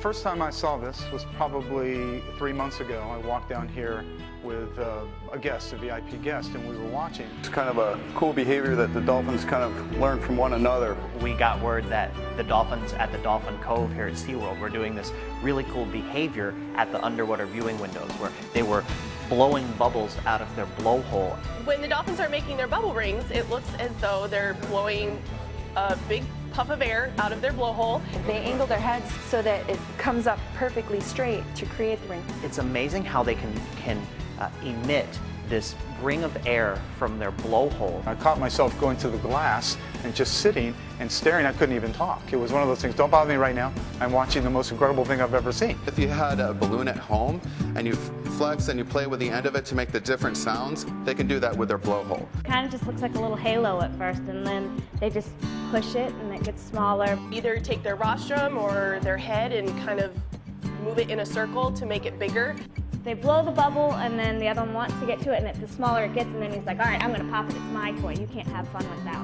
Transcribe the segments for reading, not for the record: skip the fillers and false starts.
first time I saw this was probably 3 months ago. I walked down here with a guest, a VIP guest, and we were watching. It's kind of a cool behavior that the dolphins kind of learn from one another. We got word that the dolphins at the Dolphin Cove here at SeaWorld were doing this really cool behavior at the underwater viewing windows where they were blowing bubbles out of their blowhole. When the dolphins are making their bubble rings, it looks as though they're blowing a big puff of air out of their blowhole. They angle their heads so that it comes up perfectly straight to create the ring. It's amazing how they can emit this ring of air from their blowhole. I caught myself going to the glass and just sitting and staring. I couldn't even talk. It was one of those things, don't bother me right now. I'm watching the most incredible thing I've ever seen. If you had a balloon at home and you flex and you play with the end of it to make the different sounds, they can do that with their blowhole. Kind of just looks like a little halo at first, and then they just push it and it gets smaller. Either take their rostrum or their head and kind of move it in a circle to make it bigger. They blow the bubble, and then the other one wants to get to it, and the smaller it gets, and then he's like, all right, I'm going to pop it. It's my toy. You can't have fun with that.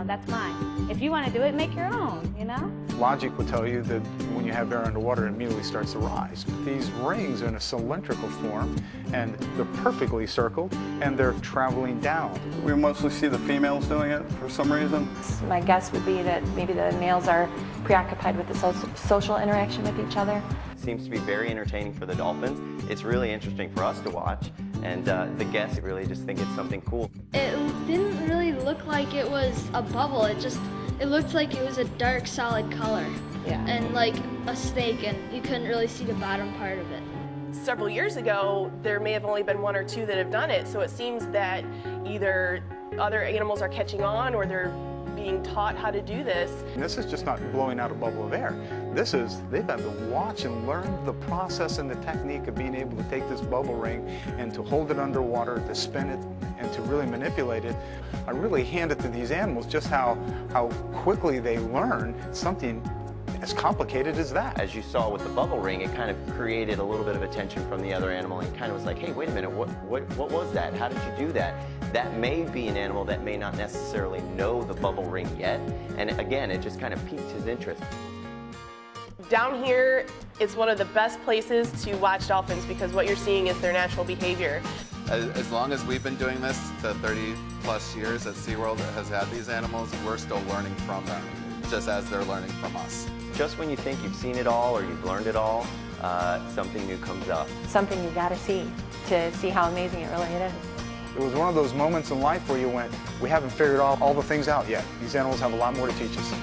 That's mine. If you want to do it, make your own, you know? Logic would tell you that when you have air underwater, it immediately starts to rise. These rings are in a cylindrical form, and they're perfectly circled, and they're traveling down. We mostly see the females doing it for some reason. My guess would be that maybe the males are preoccupied with the social interaction with each other. It seems to be very entertaining for the dolphins. It's really interesting for us to watch, and the guests really just think it's something cool. It didn't really look like it was a bubble. It looked like it was a dark, solid color. Yeah. And like a snake, and you couldn't really see the bottom part of it. Several years ago, there may have only been one or two that have done it, so it seems that either other animals are catching on or they're being taught how to do this. And this is just not blowing out a bubble of air. They've had to watch and learn the process and the technique of being able to take this bubble ring and to hold it underwater, to spin it, and to really manipulate it. I really hand it to these animals just how quickly they learn something as complicated as that. As you saw with the bubble ring, it kind of created a little bit of attention from the other animal, and kind of was like, hey, wait a minute, what was that? How did you do that? That may be an animal that may not necessarily know the bubble ring yet, and again, it just kind of piqued his interest. Down here, it's one of the best places to watch dolphins because what you're seeing is their natural behavior. As long as we've been doing this, the 30 plus years that SeaWorld has had these animals, we're still learning from them, just as they're learning from us. Just when you think you've seen it all or you've learned it all, something new comes up. Something you've got to see how amazing it really is. It was one of those moments in life where you went, we haven't figured all the things out yet. These animals have a lot more to teach us.